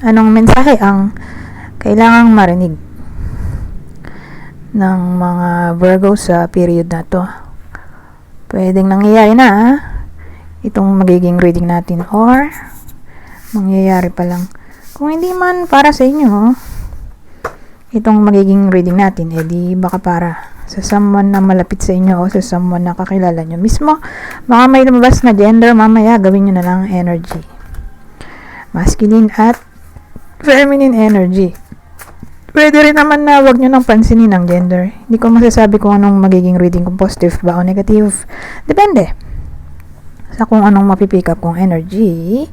Anong mensahe ang kailangang marinig ng mga Virgo sa period na to? Pwedeng nangyayari na itong magiging reading natin, or mangyayari pa lang. Kung hindi man para sa inyo itong magiging reading natin, di baka para sa someone na malapit sa inyo o sa someone na kakilala nyo mismo. Baka may lumabas na gender, mamaya gawin nyo na lang energy. Masculine at feminine energy. Pwede rin naman na wag nyo nang pansinin ang gender. Hindi ko masasabi kung anong magiging reading, kung positive ba o negative. Depende sa kung anong mapipick up kong energy.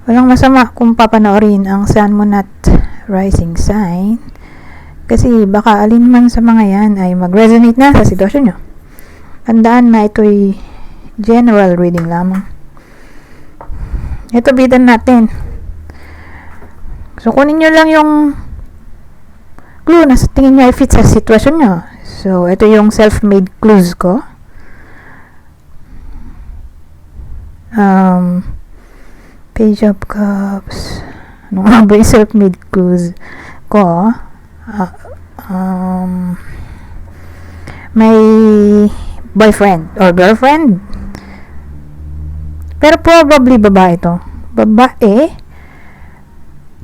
Walang masama kung papanoorin ang Sun, Moon at Rising sign. Kasi baka alin man sa mga yan ay mag-resonate na sa sitwasyon nyo. Tandaan na ito'y general reading lamang. Ito bidan natin. So, kunin nyo lang yung clue na sa tingin nyo ay fit sa sitwasyon nyo. So, ito yung self-made clues ko. Page of Cups. Ano nga ba yung self-made clues ko? May boyfriend or girlfriend. Pero probably babae ito. Babae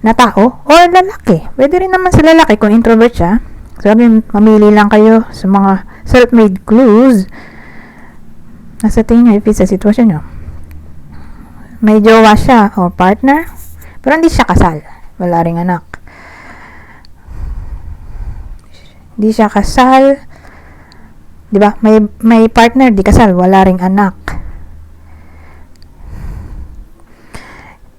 na tao o lalaki. Pwede rin naman sa lalaki kung introvert siya. Sabi, mamili lang kayo sa mga self-made clues na sa tingin nyo ifit sa sitwasyon nyo. May jowa siya o partner, pero hindi siya kasal. Wala ring anak. Hindi siya kasal. Diba? May partner, di kasal. Wala ring anak.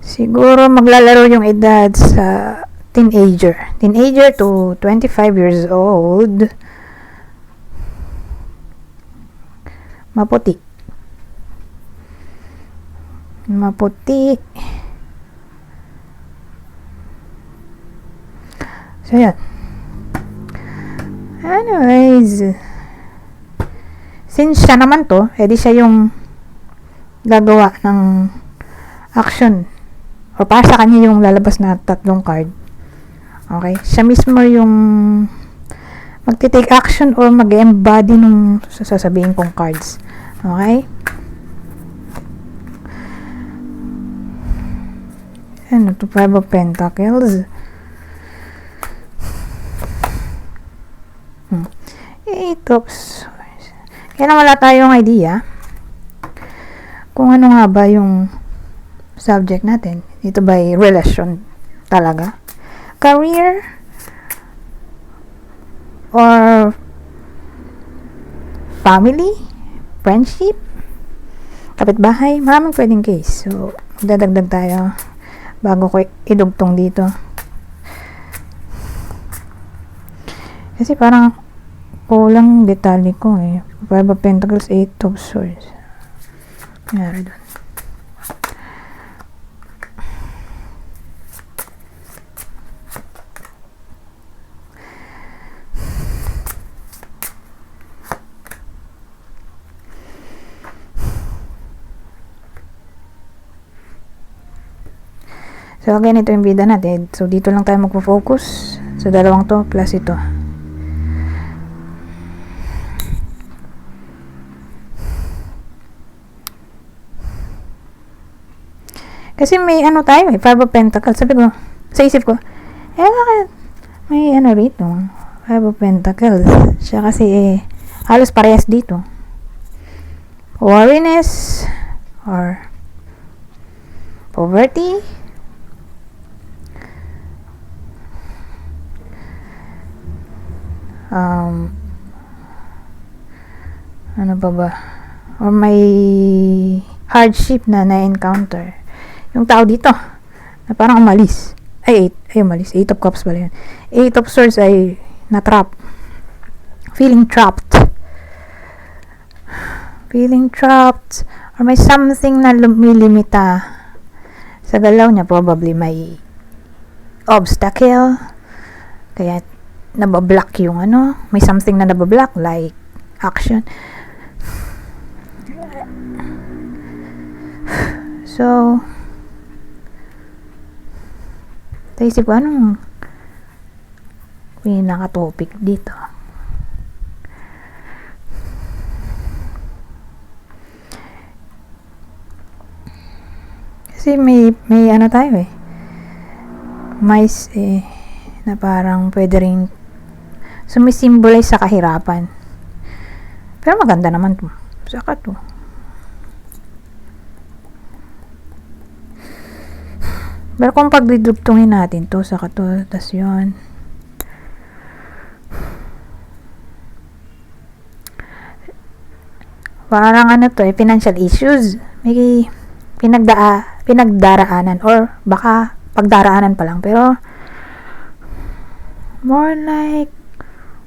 Siguro maglalaro yung edad sa teenager. Teenager to 25 years old. Maputi. So, yan. Anyways, since siya naman to, edi siya yung gagawa ng action. O para sa kanya yung lalabas na tatlong card. Okay? Siya mismo yung magti-take action or mag-embody nung sasabihin kong cards. Okay? Ano to? 5 of Pentacles. 8 of Swords. Kaya na wala tayong idea kung ano nga ba yung subject natin. Ito ba ay relasyon talaga? Career? Or family? Friendship? Kapitbahay? Maraming pwedeng case. So, dadagdag tayo bago ko idugtong dito. Kasi parang kulang detalye ko eh. 5 of Pentacles, 8 of Swords. Nangyari doon. So again, ito yung bida natin. So dito lang tayo magpo-focus sa dalawang to plus ito. Kasi may ano tayo, may 5 of Pentacles. Sabi ko, sa isip ko, bakit may ano rito? 5 of Pentacles. Siya kasi halos parehas dito. Worriness or poverty. Ano ba? Or may hardship na na-encounter yung tao dito na parang umalis. Umalis. 8 of Cups pala yun. 8 of Swords ay na-trap. Feeling trapped. Or may something na lumilimita sa galaw niya. Probably may obstacle. Kaya nabablock yung ano. May something na nabablock like action. So, Sa isip ko, anong pinaka-topic dito? Kasi may ano tayo eh. Mais eh, na parang pwede rin sumisimbolize sa kahirapan. Pero maganda naman to. Saka to. Pero kung pagdidugtungin natin to, saka to, tas yun. Parang ano to eh, financial issues. May pinagdaraanan or baka pagdaraanan pa lang. Pero more like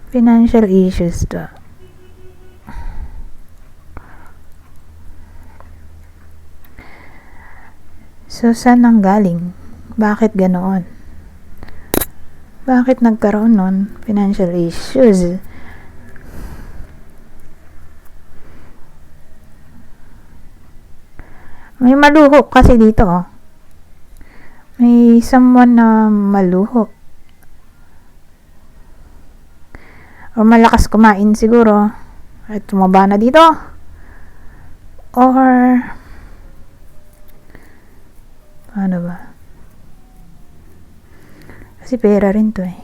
financial issues to. So, saan nang galing? Bakit ganoon? Bakit nagkaroon nun? Financial issues. May maluho kasi dito. Oh. May someone na maluho. Or malakas kumain siguro. At tumaba na dito. Or ano ba? Kasi pera rin to eh.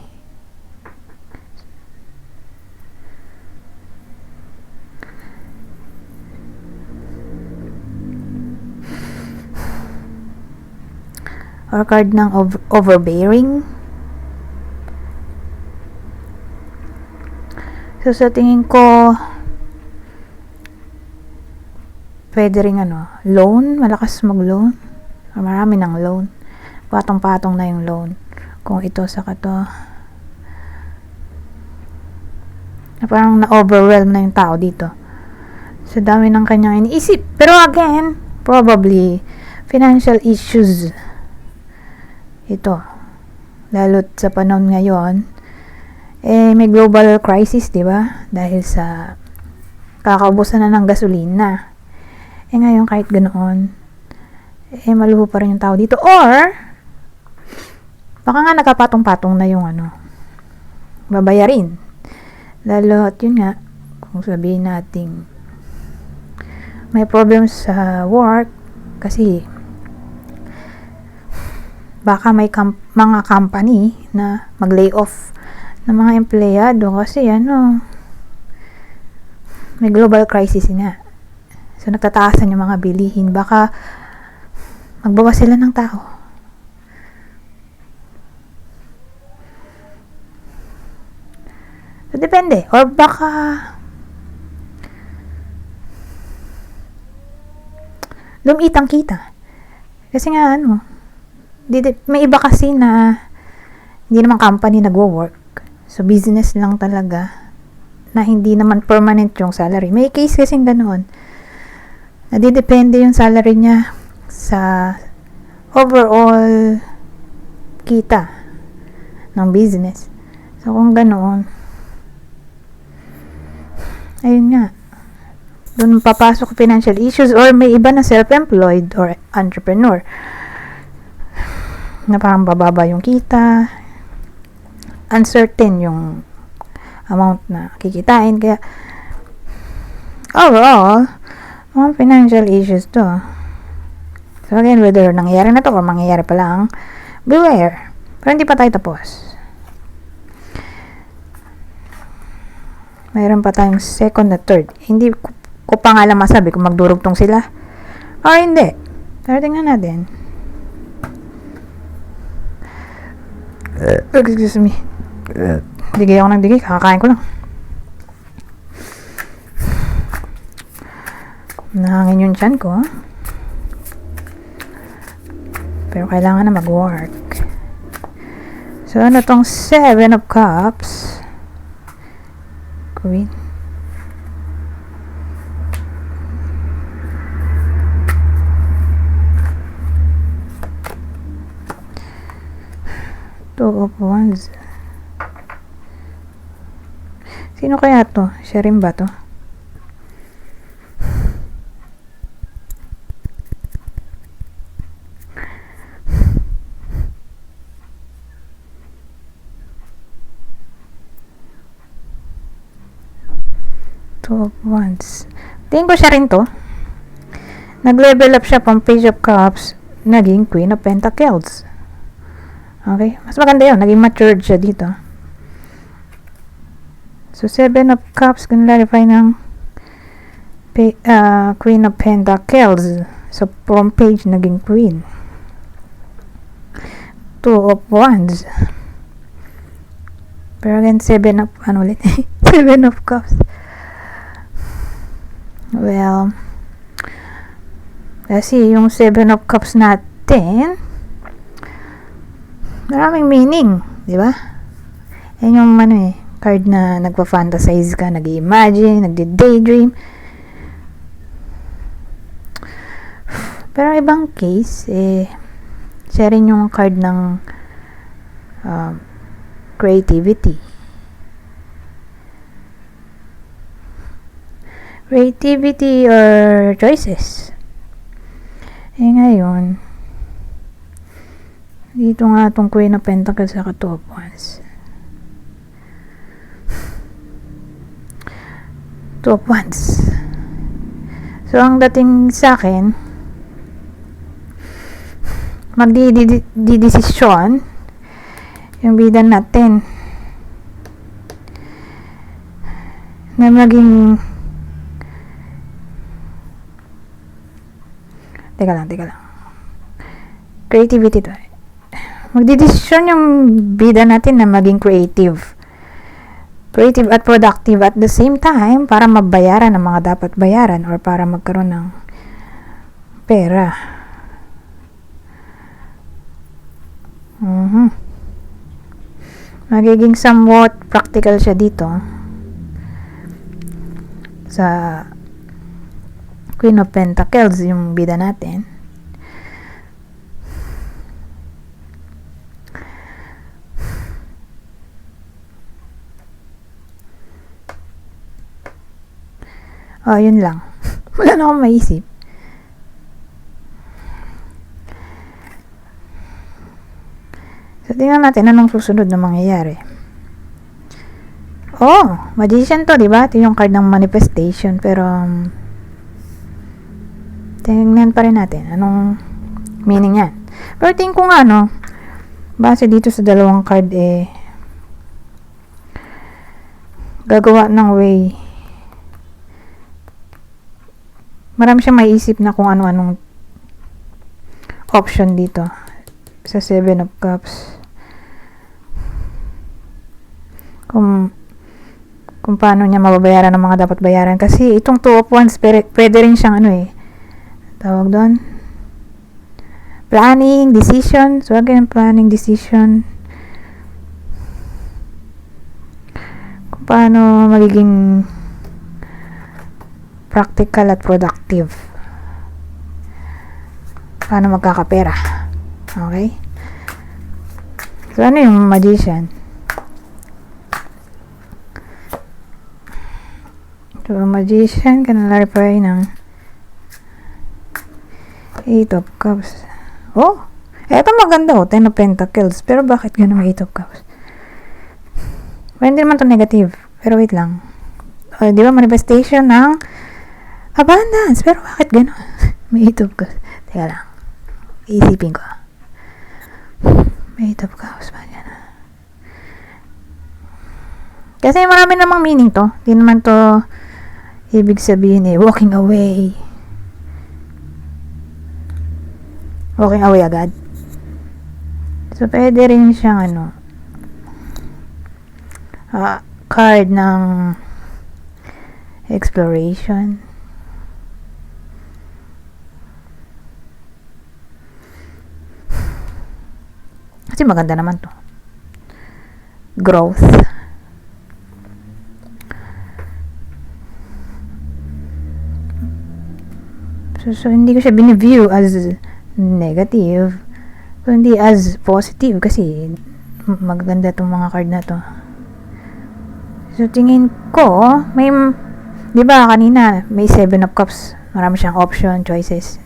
Or card ng overbearing. So sa tingin ko pwede rin ano, loan, malakas mag-loan. Marami ng loan. Patong-patong na yung loan. Kung ito sa kato. Parang na-overwhelm na yung tao dito. Sa dami ng kanyang iniisip. Pero again, probably, financial issues. Ito. Lalo't sa panahon ngayon, eh, may global crisis, di ba? Dahil sa kakaubusan na ng gasolina. Eh, ngayon, kahit ganoon, eh maluho pa rin yung tao dito, or baka nga nagkapatong-patong na yung ano, babayarin, lalo at yun nga, kung sabihin natin may problems sa work kasi baka may mga company na mag-lay off ng mga empleyado kasi ano, may global crisis nga, so nagtataasan yung mga bilihin, baka magbawas sila ng tao. So, depende. Or baka lumiit ang kita. Kasi nga, ano, may iba kasi na hindi naman company nagwo-work. So, business lang talaga na hindi naman permanent yung salary. May case kasing ganoon. Nadidepende yung salary niya sa overall kita ng business. So, kung ganoon, ayun nga, doon papasok financial issues, or may iba na self-employed or entrepreneur na parang bababa yung kita, uncertain yung amount na kikitain, kaya overall, mga financial issues to. So again, whether nangyayari na to or mangyayari pa lang, beware. Pero hindi pa tayo tapos. Mayroon pa tayong second at third. Hindi ko pa nga lang masabi kung magdurugtong sila or hindi. Pero tingnan natin. Excuse me. Digay ako ng digay. Kakakain ko lang. Nahangin yung tiyan ko. Pero kailangan na mag-work. So, ano tong 7 of Cups? Queen. Two of Wands. Sino kaya to? Siya rin ba to? Two of Wands. Tingin ko siya rin to. Nag-level up siya from Page of Cups, naging Queen of Pentacles. Okay? Mas maganda yun. Naging matured siya dito. So, Seven of Cups, clarify ng Queen of Pentacles. So, from Page, naging Queen. Two of Wands. Pero again, Seven of, Seven of Cups. Well, kasi yung Seven of Cups natin, maraming meaning, di ba? Yan yung card na nagpa-fantasize ka, nag-imagine, nagdi-daydream. Pero ibang case, siya rin yung card ng creativity. Creativity or choices. Ngayon, dito nga itong Queen of Pentacles sa Two of Wands. Two of Wands. So, ang dating sa akin, magdidesisyon yung bida natin na maging teka lang creativity to. Magdidesisyon yung bida natin na maging creative at productive at the same time para mabayaran ang mga dapat bayaran or para magkaroon ng pera. Magiging somewhat practical siya dito sa Queen of Pentacles, yung bida natin. Yun lang. Wala na akong maisip. So, tingnan natin anong susunod na mangyayari. Magician to, diba? Ito yung card ng manifestation. Pero, tingnan pa rin natin anong meaning yan. Pero tingin ko nga, base dito sa dalawang card, gagawa ng way. Marami siyang maiisip na kung ano-anong option dito sa Seven of Cups. Kung paano niya mababayaran ang mga dapat bayaran. Kasi itong Two of Wands, pwede rin siyang tawag doon, planning, decision. So, again, planning, decision. Kung paano magiging practical at productive. Paano magkakapera. Okay? So, ano yung magician? So, magician, kanalaripa ng Eight of Cups. Eto maganda Ten of Pentacles. Pero bakit ganun Eight of Cups? Hindi naman to negative. Pero wait lang. Di ba manifestation ng abundance. Pero bakit ganun? May Eight of Cups. Teka lang. Iisipin ko. May Eight of Cups. Kasi marami namang meaning to. Di naman to ibig sabihin walking away. Walking away agad. So, pwede rin siyang card ng exploration. Kasi maganda naman to. Growth. So hindi ko siya biniview as negative, kundi as positive kasi maganda tong mga card na to. So tingin ko, di ba kanina may Seven of Cups, marami siyang option, choices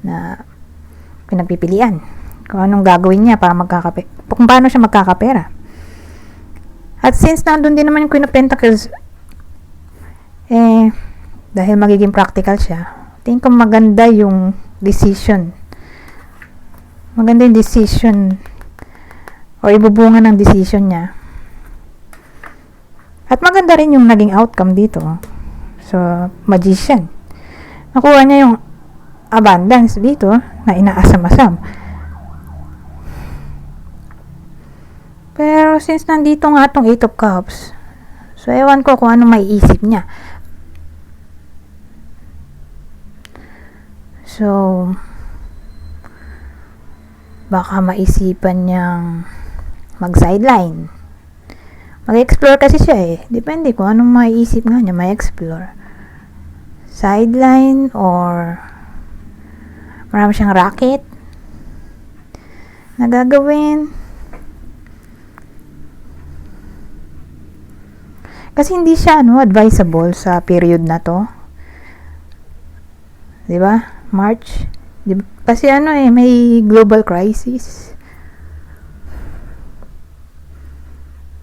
na pinagpipilian kung anong gagawin niya para kung paano siya magkakapera. At since nandun din naman yung Queen of Pentacles, dahil magiging practical siya, tingin ko maganda yung decision. Maganda yung decision o ibubunga ng decision niya. At maganda rin yung naging outcome dito. So, magician. Nakuha niya yung abundance dito na inaasam-asam. Pero since nandito nga itong 8 of Cups, so ewan ko kung ano may isip niya. So, baka maisipan niyang mag-sideline. Mag-explore kasi siya eh. Depende kung anong maiisip nga niya, ma-explore. Sideline or marami siyang racket na gagawin. Kasi hindi siya advisable sa period na to. 'Di ba? March. Kasi may global crisis.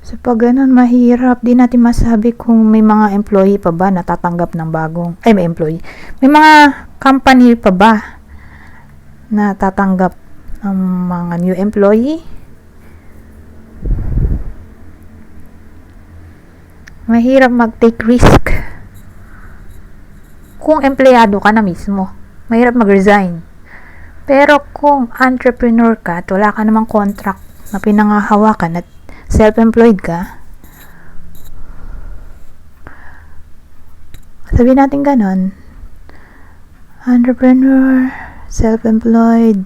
So pag ganun, mahirap. Di natin masabi kung may mga employee pa ba na tatanggap ng bagong, may employee. May mga company pa ba na tatanggap ng mga new employee? Mahirap mag-take risk. Kung empleyado ka na mismo, mahirap mag-resign. Pero kung entrepreneur ka at wala ka namang contract na pinangahawakan at self-employed ka, sabihin natin ganon, entrepreneur, self-employed,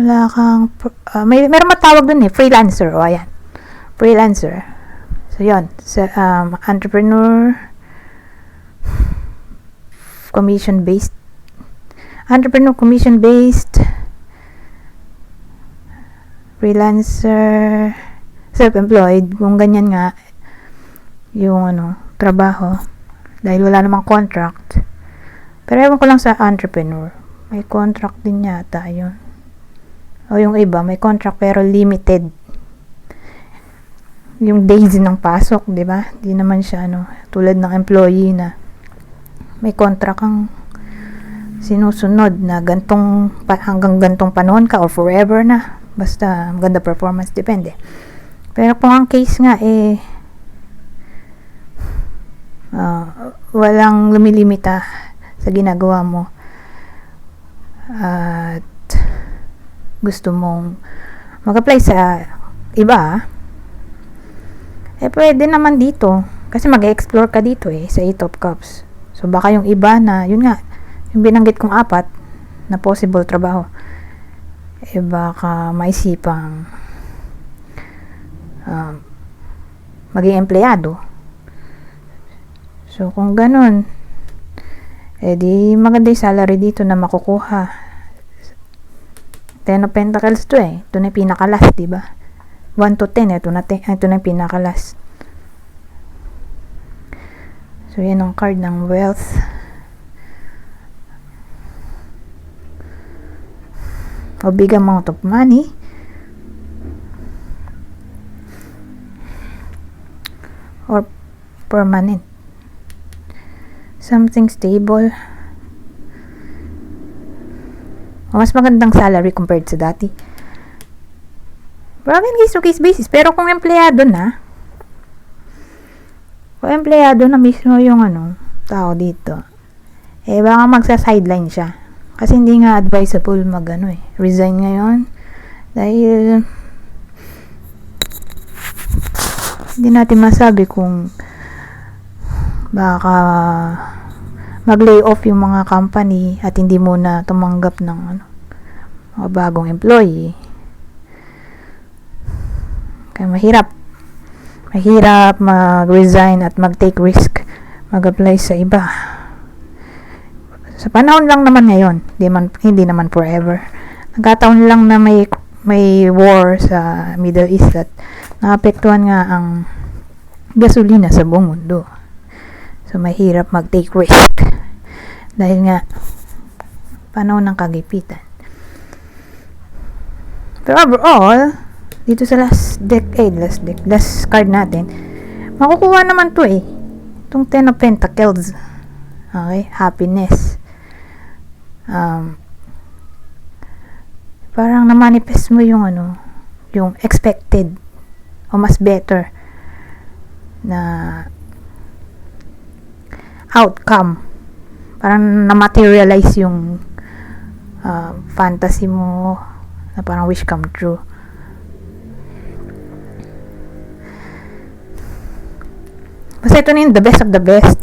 wala kang meron matawag dun freelancer, ayan, freelancer. So yun, entrepreneur, commission-based, freelancer, self-employed, kung ganyan nga yung trabaho, dahil wala namang contract. Pero ewan ko lang sa entrepreneur, may contract din yata yun, o yung iba may contract pero limited yung days ng pasok, di ba? Di naman siya tulad ng employee na may contract kang sinusunod na hanggang gantong panahon ka or forever na. Basta maganda performance, depende. Pero kung ang case nga walang lumilimita sa ginagawa mo at gusto mong mag-apply sa iba, pwede naman dito kasi mag-explore ka dito sa 8 of Cups. So baka yung iba na yun nga, yung binanggit kong 4 na possible trabaho, baka maisipang maging empleyado. So kung ganun, di maganda yung salary dito na makukuha. 10 of Pentacles to ito na yung pinakalas, diba? 1 to 10, ito na yung pinakalas. So yan ang card ng wealth. O big amount of money. Or permanent. Something stable. O mas magandang salary compared sa dati. Pero again, case to case basis. Pero kung empleyado na, mismo yung tao dito, baka magsa-sideline siya. Kasi hindi nga advisable resign ngayon. Dahil hindi natin masabi kung baka mag-lay off yung mga company at hindi muna tumanggap ng mga bagong employee. Kaya mahirap mag-resign at mag-take risk, mag-apply sa iba. Sa panahon lang naman ngayon, hindi naman forever. Nagkataon lang na may war sa Middle East at naapektuhan nga ang gasolina sa buong mundo. So mahirap mag-take risk dahil nga panahon ng kagipitan. Pero overall, dito sa last card natin, makukuha naman to Itong Ten of Pentacles. Okay, happiness. Parang na-manifest mo yung yung expected o mas better na outcome. Parang na-materialize yung fantasy mo na parang wish come true. Basta ito na yung the best of the best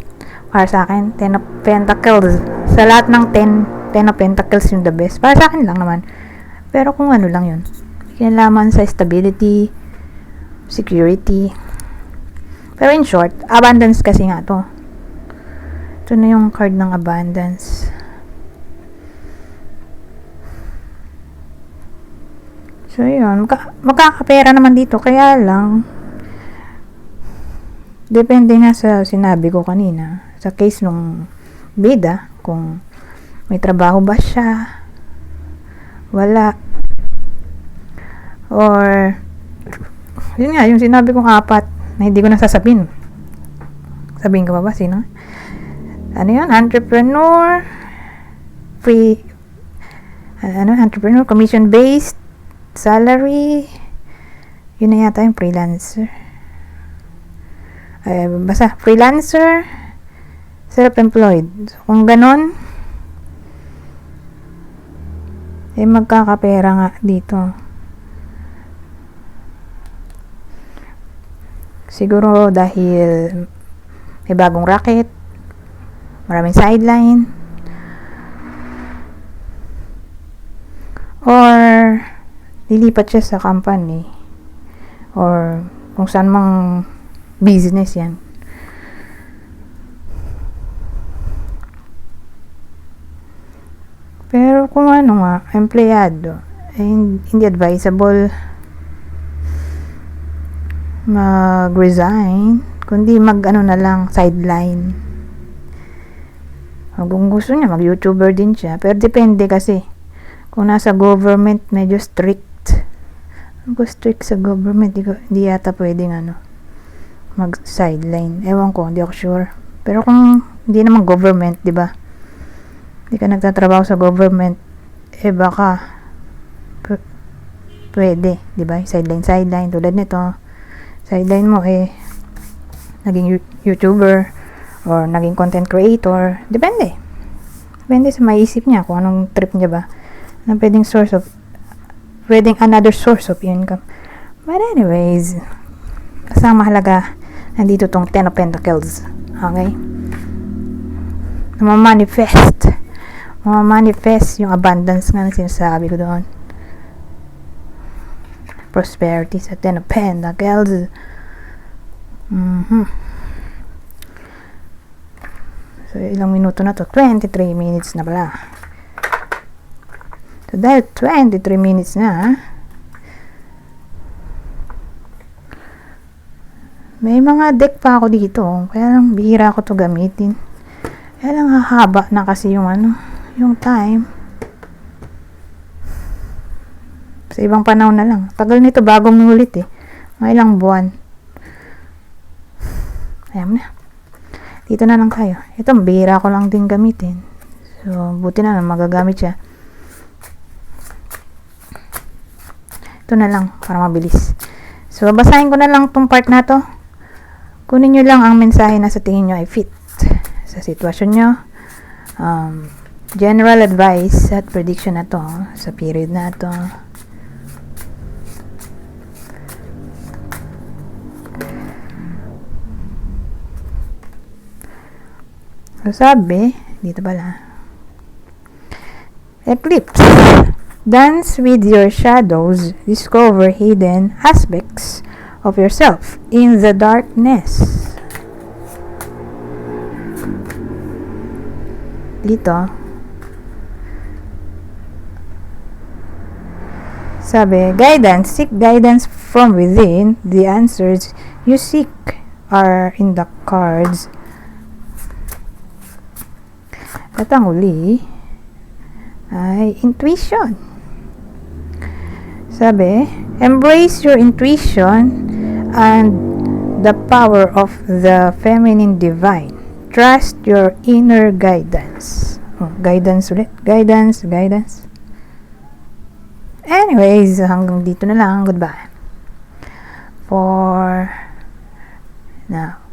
para sa akin. Ten of Pentacles. Sa lahat ng Ten of Pentacles yung the best. Para sa akin lang naman. Pero kung ano lang yun. Kinalaman sa stability, security. Pero in short, abundance kasi nga to. Ito na yung card ng abundance. So yun, magkakapera naman dito. Kaya lang, depende nga sa sinabi ko kanina. Sa case nung bida, kung may trabaho ba siya, wala, or yun nga, yung sinabi kong 4 na hindi ko nasasabihin. Sabihin ko ba sino? Ano yun? Entrepreneur, entrepreneur, commission-based, salary, yun na yata yung freelancer. Basta, freelancer, self-employed. So, kung ganon, magkakapera nga dito. Siguro dahil may bagong racket, maraming sideline, or lilipat siya sa company, or kung saan mang business yan. Pero kung empleyado, hindi advisable mag-resign, kundi na lang, sideline. Kung gusto niya, mag-YouTuber din siya. Pero depende kasi. Kung nasa government, medyo strict. Kung strict sa government, hindi yata pwedeng mag-sideline. Ewan ko, hindi ako sure. Pero kung hindi naman government, di ba? Hindi ka nagtatrabaho sa government, baka pwede, di ba? Sideline, tulad nito. Sideline mo, naging YouTuber, or naging content creator. Depende sa maisip niya, kung anong trip niya ba. Na pwedeng another source of income. But anyways, basta mahalaga, nandito tong Ten of Pentacles. Okay? Manifest yung abundance nga na sinasabi ko doon. Prosperity sa Ten of Pentacles. So, ilang minuto na to? 23 minutes na pala. So, dahil 23 minutes na, may mga deck pa ako dito. Kaya lang, bihira ko to gamitin. Kaya lang, hahaba na kasi yung yung time. Sa ibang panahon na lang. Tagal nito bago mulit Mga ilang buwan. Ayan na. Dito na lang kayo. Ito, bihira ko lang din gamitin. So, buti na lang magagamit siya. Ito na lang, para mabilis. So, basahin ko na lang tong part na to. Kunin nyo lang ang mensahe na sa tingin nyo ay fit sa sitwasyon nyo. General advice at prediction na to sa period na to. So, sabi, dito pala. Eclipse. Dance with your shadows. Discover hidden aspects of yourself in the darkness. Dito. Sabi, guidance. Seek guidance from within. The answers you seek are in the cards. At ang huli ay intuition. Sabi, embrace your intuition and the power of the feminine divine. Trust your inner guidance. Guidance ulit. Guidance. Anyways, hanggang dito na lang. Goodbye. For now.